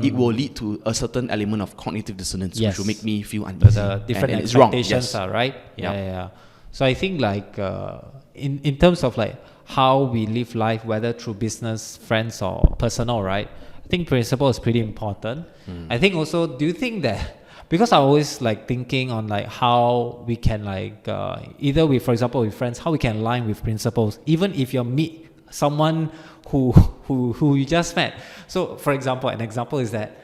it will lead to a certain element of cognitive dissonance, Yes. which will make me feel uneasy. the different and it's wrong. expectations Yes. are right. Yeah. Yeah. So I think like in terms of like how we live life, whether through business, friends, or personal, right? I think principle is pretty important. I think also, do you think that because I always like thinking on like how we can like either with, for example, with friends, how we can align with principles, even if you meet someone who you just met. So for example, an example is that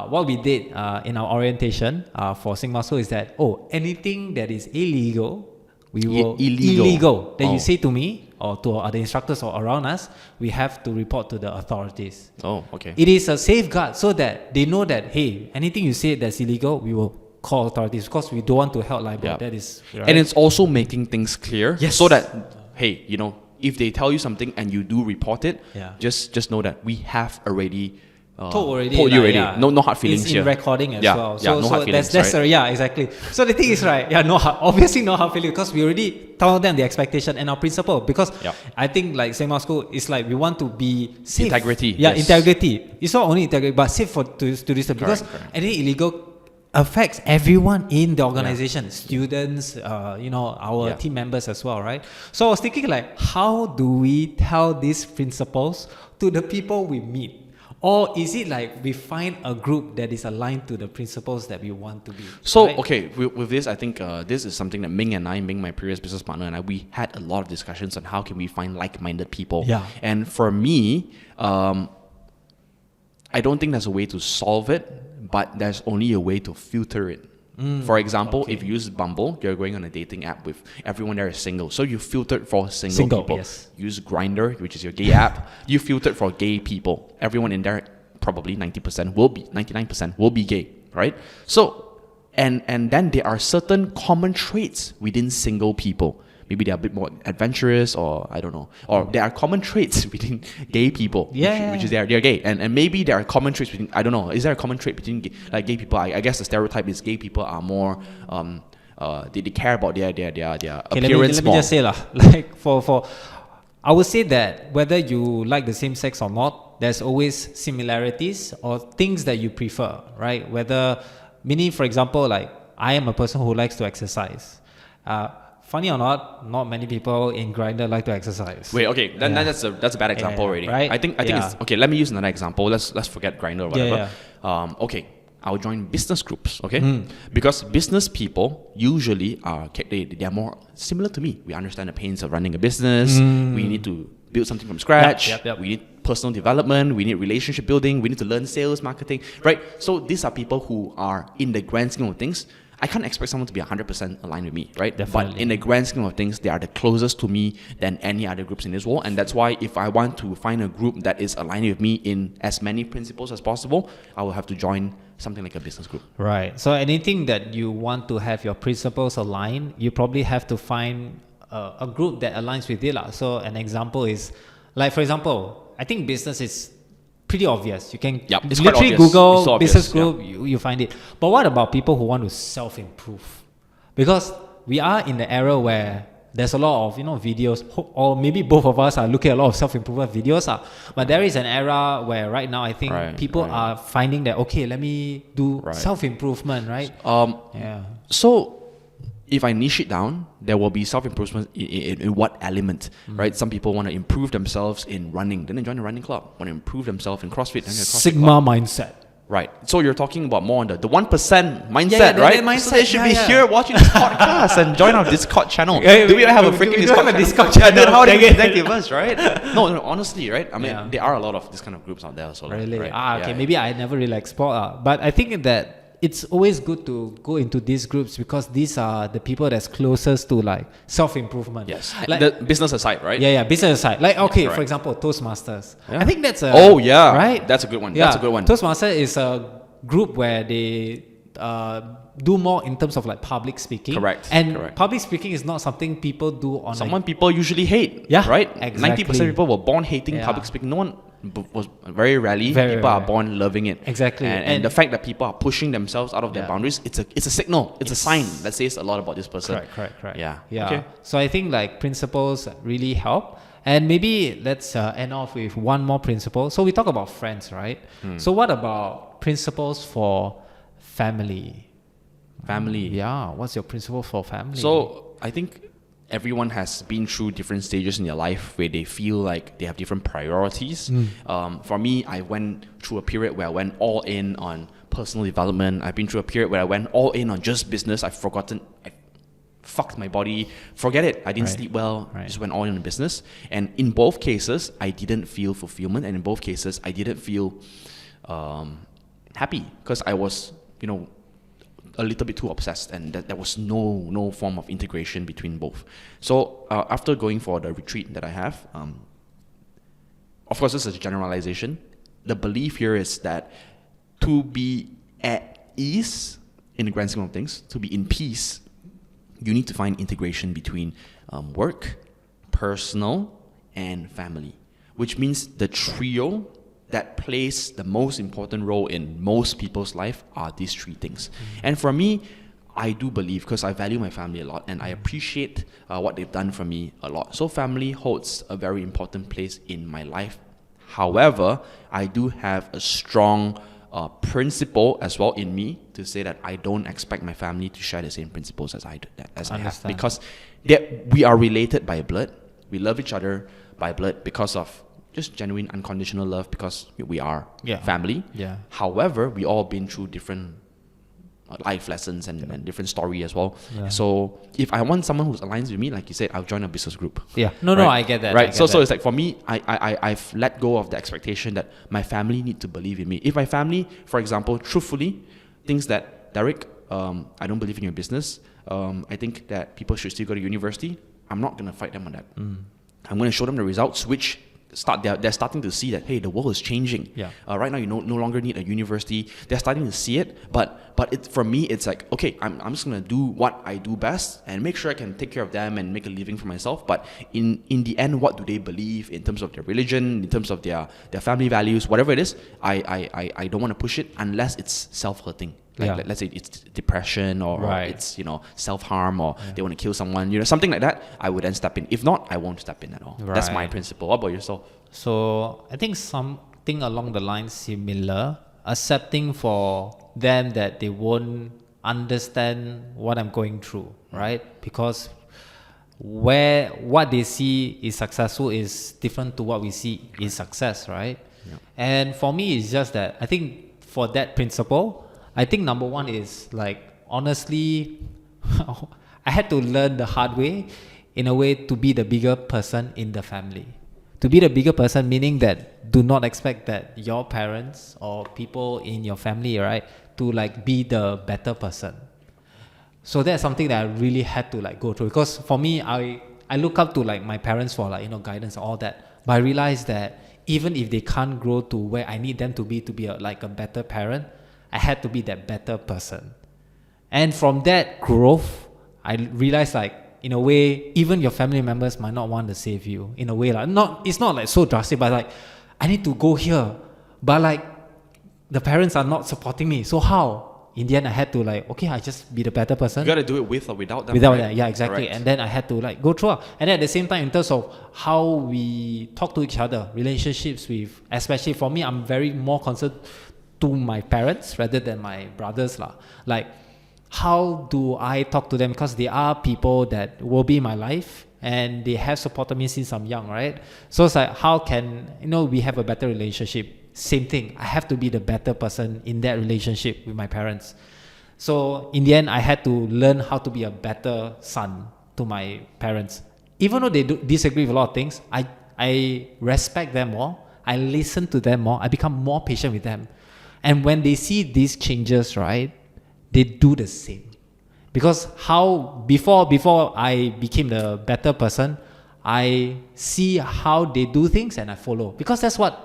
what we did in our orientation for Sigma School is that anything that is illegal, we will illegal. that Oh. you say to me or to other instructors or around us, we have to report to the authorities. Oh, okay. It is a safeguard so that they know that, hey, anything you say that's illegal, we will call authorities because we don't want to help liable. Yeah. That is right. And it's also making things clear, Yes. so that, hey, if they tell you something and you do report it, Yeah. just know that we have already told you like, already. yeah. No hard feelings it's here. in recording as Yeah, well. yeah, So, no hard feelings, that's right? yeah, exactly. So the thing is, right? Yeah, obviously no hard feelings because we already told them the expectation and our principle. Because Yeah. I think like Sigma School is like we want to be safe. Integrity, Yeah, yes. integrity. It's not only integrity, but safe for to students because correct. anything illegal affects everyone in the organization, students, our Yeah. team members as well, right? So I was thinking like, how do we tell these principles to the people we meet? Or is it like we find a group that is aligned to the principles that we want to be? So, right? okay, with this, I think this is something that Ming, my previous business partner, and I, we had a lot of discussions on how can we find like-minded people. Yeah. And for me, I don't think there's a way to solve it, but there's only a way to filter it. For example, if you use Bumble, you're going on a dating app with everyone there is single. So you filtered for single people. Yes. Use Grindr, which is your gay app. You filtered for gay people. Everyone in there, probably 99% will be gay, right? So, and then there are certain common traits within single people. Maybe they're a bit more adventurous, or I don't know. Or there are common traits between gay people, which is they're gay. And maybe there are common traits between, I don't know, is there a common trait between gay people? I guess the stereotype is gay people are more, they care about their Okay, appearance let me more. just say like for I would say that whether you like the same sex or not, there's always similarities or things that you prefer, right? Whether, meaning for example, like I am a person who likes to exercise. Funny or not many people in Grindr like to exercise. Wait, okay, then that's a bad example Yeah, already. right? I think Yeah. it's okay. Let me use another example. Let's forget Grindr or whatever. Yeah. Okay, I'll join business groups. Okay, because business people usually they are more similar to me. We understand the pains of running a business. We need to build something from scratch. Yep. We need personal development. We need relationship building. We need to learn sales, marketing. Right. So these are people who are in the grand scheme of things. I can't expect someone to be 100% aligned with me, right? Definitely. But in the grand scheme of things, they are the closest to me than any other groups in this world. And that's why if I want to find a group that is aligned with me in as many principles as possible, I will have to join something like a business group. Right. So anything that you want to have your principles aligned, you probably have to find a group that aligns with it. So an example is, like for example, I think business is pretty obvious. You can Yep, it's quite literally obvious. Google It's so obvious, business group, you find it. But what about people who want to self-improve? Because we are in the era where there's a lot of videos, or maybe both of us are looking at a lot of self-improvement videos. But there is an era where right now I think people are finding that, okay, let me do self-improvement, right? Yeah. So if I niche it down, there will be self-improvement in what element, right? Some people want to improve themselves in running, then they join a running club. Want to improve themselves in CrossFit, then join a CrossFit Sigma club. mindset. Right. So you're talking about more on the 1% mindset, yeah, right? that mindset, So they should be yeah. here watching this podcast and join our Discord channel. Yeah, do we have a we freaking do Discord have a channel? Discord Yeah, then channel. how Dang they it. connect with us, right? No, honestly, right? I mean, Yeah. there are a lot of this kind of groups out there also. Really? Right? Okay. Yeah, Maybe I never really explored. But I think that it's always good to go into these groups because these are the people that's closest to like self-improvement. Yes. Like, The business aside, right? yeah, business side. Like, okay, correct. for example, Toastmasters. Yeah. I think that's a... Oh, yeah. Right? That's a good one. Yeah. That's a good one. Toastmaster is a group where they do more in terms of like public speaking. Correct, And correct. public speaking is not something people do on Someone people usually hate. Yeah, Right? exactly. 90% of people were born hating Yeah. public speaking. No one was very rarely. Very people are rare. born loving it. Exactly. And And- the fact that people are pushing themselves out of their Yeah. boundaries, it's a signal. It's a sign that says a lot about this person. Correct. Yeah. Yeah. Okay. So I think like principles really help. And maybe let's end off with one more principle. So we talk about friends, right? So what about principles for family? Family. Yeah. What's your principle for family? So I think everyone has been through different stages in their life where they feel like they have different priorities. For me, I went through a period where I went all in on personal development. I've been through a period where I went all in on just business. I fucked my body. Forget it. I didn't Right. sleep well. Right. Just went all in on business. And in both cases, I didn't feel fulfillment. And in both cases, I didn't feel happy because I was, a little bit too obsessed, and there was no form of integration between both. So after going for the retreat that I have, of course this is a generalization. The belief here is that to be at ease in the grand scheme of things, to be in peace, you need to find integration between work, personal, and family, which means the trio that plays the most important role in most people's life are these three things. And for me, I do believe, because I value my family a lot and I appreciate what they've done for me a lot. So family holds a very important place in my life. However, I do have a strong principle as well in me to say that I don't expect my family to share the same principles as I have, Understand. because we are related by blood. We love each other by blood because of just genuine unconditional love, because we are family. Yeah. However, we all been through different life lessons and different story as well. Yeah. So if I want someone who's aligned with me, like you said, I'll join a business group. Yeah. No, Right? I get that. Right. I get So that. it's like for me, I've let go of the expectation that my family need to believe in me. If my family, for example, truthfully thinks that, Derek, I don't believe in your business. I think that people should still go to university. I'm not gonna fight them on that. I'm gonna show them the results, which they're starting to see that, hey, the world is changing. Yeah. Right now, you no longer need a university. They're starting to see it, but for me, it's like, okay, I'm just gonna do what I do best and make sure I can take care of them and make a living for myself. But in the end, what do they believe in terms of their religion, in terms of their family values, whatever it is? I don't want to push it unless it's self-hurting. Like let's say it's depression or Right. it's self-harm or they want to kill someone, something like that. I would then step in. If not, I won't step in at all. That's my Right. principle. What about yourself? So I think something along the lines similar, accepting for them that they won't understand what I'm going through, right? Because what they see is successful is different to what we see is success, right? And for me, it's just that I think for that principle, I think number one is like, honestly, I had to learn the hard way in a way to be the bigger person in the family. To be the bigger person, meaning that do not expect that your parents or people in your family, right, to like be the better person. So that's something that I really had to like go through, because for me, I look up to like my parents for like, guidance and all that. But I realized that even if they can't grow to where I need them to be like a better parent, I had to be that better person. And from that growth, I realized like, in a way, even your family members might not want to save you. In a way, like it's not like so drastic, but like, I need to go here. But like, the parents are not supporting me. So how? In the end, I had to like, okay, I just be the better person. You got to do it with or without them. Without right? that, yeah, exactly. Correct. And then I had to like go through. And then at the same time, in terms of how we talk to each other, relationships with, especially for me, I'm very more concerned to my parents rather than my brothers lah. Like, how do I talk to them? Because they are people that will be in my life and they have supported me since I'm young, right? So it's like, how can we have a better relationship? same thing. I have to be the better person in that relationship with my parents. So in the end, I had to learn how to be a better son to my parents. Even though they disagree with a lot of things, I respect them more. I listen to them more. I become more patient with them. And when they see these changes, right, they do the same. Because before I became the better person, I see how they do things and I follow. Because that's what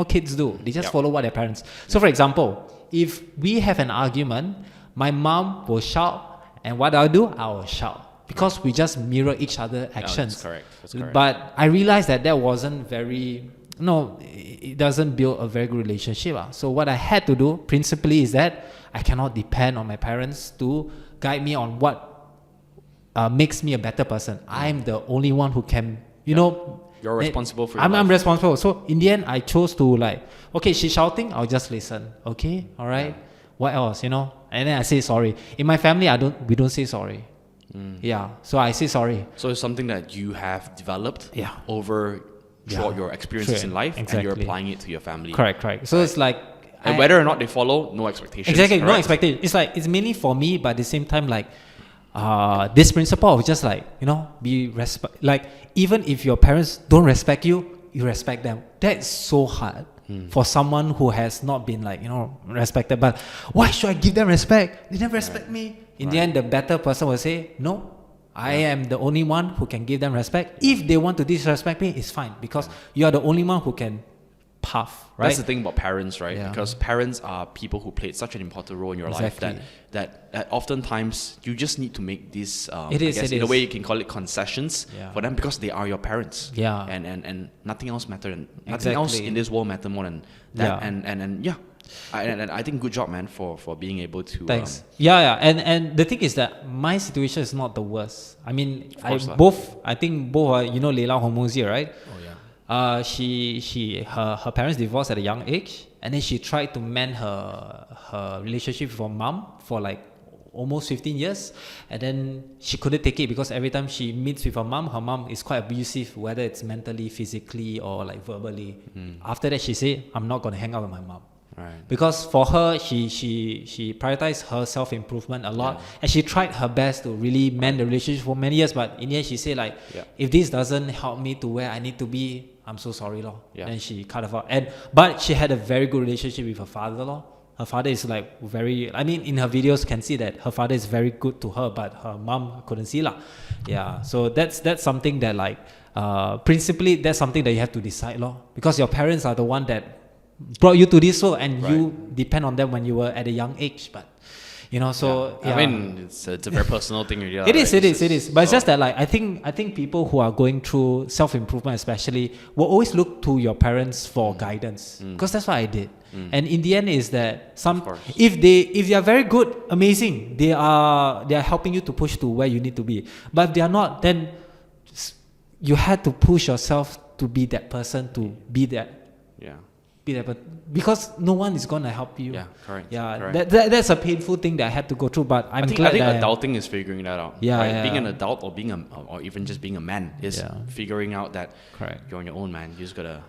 kids do. They just follow what their parents. So for example, if we have an argument, my mom will shout, and what I'll do, I will shout. Because we just mirror each other's actions. That's correct. But I realized that wasn't very... No, it doesn't build a very good relationship. So what I had to do principally is that I cannot depend on my parents to guide me on what makes me a better person. I'm the only one who can, You're responsible for your life. I'm responsible. So in the end, I chose to okay, she's shouting, I'll just listen. Okay, all right. Yeah. What else, And then I say sorry. In my family, we don't say sorry. Yeah, so I say sorry. So it's something that you have developed throughout your experiences in life, and you're applying it to your family. Correct. So it's like... And whether or not they follow, no expectations. Exactly, no expectation. It's mainly for me, but at the same time, this principle of just be respect. Even if your parents don't respect you, you respect them. That's so hard for someone who has not been respected. But why should I give them respect? They never respect me. In the end, the better person will say, no, I am the only one who can give them respect. If they want to disrespect me, it's fine, because you are the only one who can path, right? That's the thing about parents, right? Yeah. Because parents are people who played such an important role in your life that oftentimes you just need to make these, in a way you can call it concessions for them, because they are your parents. Yeah. And nothing else matters. Nothing else in this world matters more than that. And I think good job, man, for being able to... Thanks. And the thing is that my situation is not the worst. I mean, I think both are, Leila Hormozi, right? Oh, yeah. Her parents divorced at a young age, and then she tried to mend her relationship with her mom for almost 15 years, and then she couldn't take it because every time she meets with her mom is quite abusive, whether it's mentally, physically, or verbally. After that, she said, I'm not going to hang out with my mom. Right. Because for her, she prioritized her self-improvement a lot, and she tried her best to really mend the relationship for many years, but in the end she said if this doesn't help me to where I need to be, I'm so sorry, lor. Yeah. Then she cut off. But she had a very good relationship with her father-in-law. Her father is very... I mean, in her videos can see that her father is very good to her, but her mom couldn't see lah. Yeah, so that's something that principally that's something that you have to decide, lor. Because your parents are the one that brought you to this world, and you depend on them when you were at a young age. But I mean, it's a very personal thing. Really, it is. But it's just that I think people who are going through self-improvement especially will always look to your parents for guidance, because that's what I did. And in the end is that if they are very good, amazing, they are helping you to push to where you need to be. But if they are not, then you had to push yourself to be that person, to be that. Yeah. Because no one is gonna help you. Yeah, correct. Yeah, correct. That's a painful thing that I had to go through. But I think adulting is figuring that out. Yeah, right? yeah. Being an adult or even just being a man is figuring out that you're on your own, man. You just gotta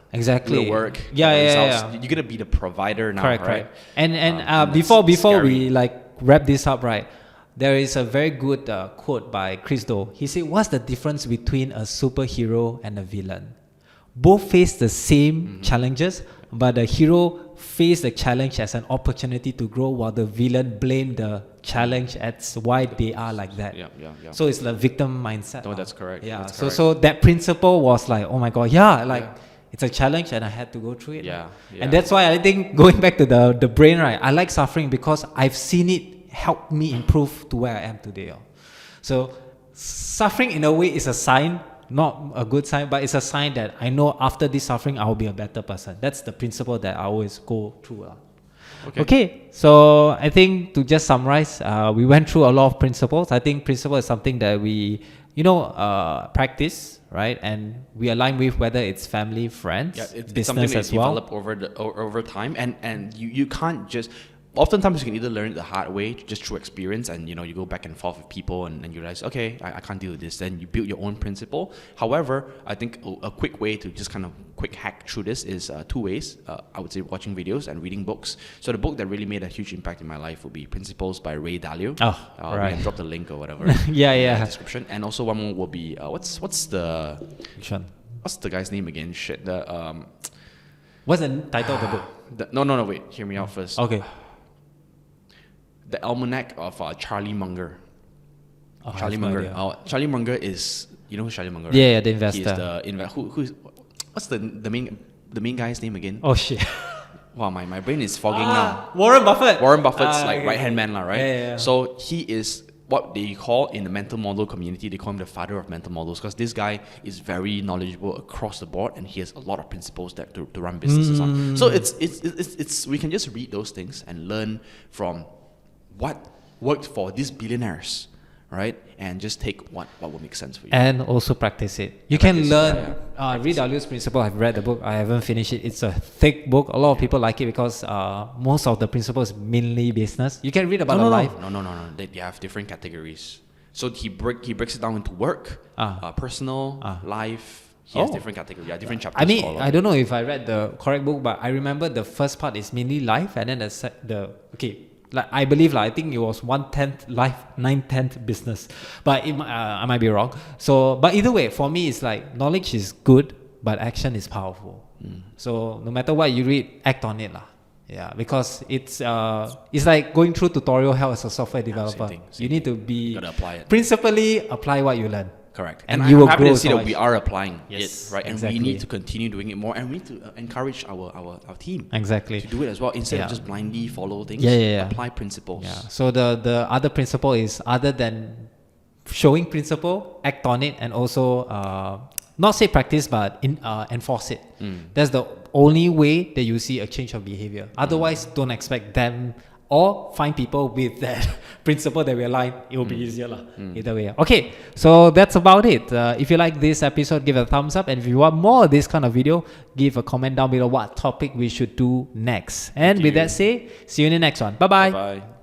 work. Yeah. You're gonna be the provider now, right? Correct. And before we wrap this up, right? There is a very good quote by Chris Do. He said, "What's the difference between a superhero and a villain? Both face the same challenges, but the hero faced the challenge as an opportunity to grow, while the villain blamed the challenge as why they are like that." Yeah. So it's the victim mindset. No, that's correct. Yeah. That's so that principle was oh my God, it's a challenge and I had to go through it. Yeah. And that's why I think going back to the brain, right? I like suffering because I've seen it help me improve to where I am today. So suffering in a way is a sign. Not a good sign, but it's a sign that I know after this suffering, I will be a better person. That's the principle that I always go through. Okay, so I think to just summarize, we went through a lot of principles. I think principle is something that we, practice, right? And we align with, whether it's family, friends, it's business something that as well. Develop over time, and you can't just... oftentimes you can either learn it the hard way, just through experience, and you go back and forth with people, and you realize, okay, I can't deal with this. Then you build your own principle. However, I think a quick way to just kind of quick hack through this is two ways. I would say watching videos and reading books. So the book that really made a huge impact in my life would be Principles by Ray Dalio. We right. can drop the link or whatever Yeah, in yeah. the description. And also one more will be what's the Which one? what's the guy's name again? Shit, What's the title of the book? no, wait, hear me out first. Okay. The Almanac of Charlie Munger. Oh, I Charlie have no Munger. idea. Charlie Munger is, you know who Charlie Munger? Yeah, the He's investor. the who's what's the main guy's name again? Oh shit. Wow, my brain is fogging now. Warren Buffett. Warren Buffett's Ah, okay, right hand okay. man, right? Yeah. So he is what they call in the mental model community, they call him the father of mental models, because this guy is very knowledgeable across the board, and he has a lot of principles that to run businesses on. So it's we can just read those things and learn from what worked for these billionaires, right? And just take what will make sense for you. And also practice it. You And can practice, learn. Read Dalio's Principle. I've read the book. I haven't finished it. It's a thick book. A lot of people like it because most of the principles mainly business. You can read about life. No. They have different categories. So he breaks it down into work, personal, life. He has different categories. Yeah, different chapters. I mean, I don't know if I read the correct book, but I remember the first part is mainly life, and then I believe I think it was 1/10 life, 9/10 business, but I might be wrong. So, but either way, for me, it's like knowledge is good, but action is powerful. So no matter what you read, act on it, lah. Yeah, because it's like going through tutorial hell as a software developer. Same You need to be gotta apply it. principally apply what you learn. Correct. And And you I'm will happy grow to see so that we much. are applying Yes, it, right? And exactly. we need to continue doing it more, and we need to encourage our team Exactly. to do it as well, instead Yeah. of just blindly follow things. Yeah. Apply principles. Yeah. So the other principle is, other than showing principle, act on it, and also not say practice, but enforce it. That's the only way that you see a change of behavior. Otherwise, don't expect them, or find people with that principle that we align. It will be easier lah. Either way. Okay, so that's about it. If you like this episode, give it a thumbs up, and if you want more of this kind of video, give a comment down below what topic we should do next. And with that said, see you in the next one. Bye bye. Bye.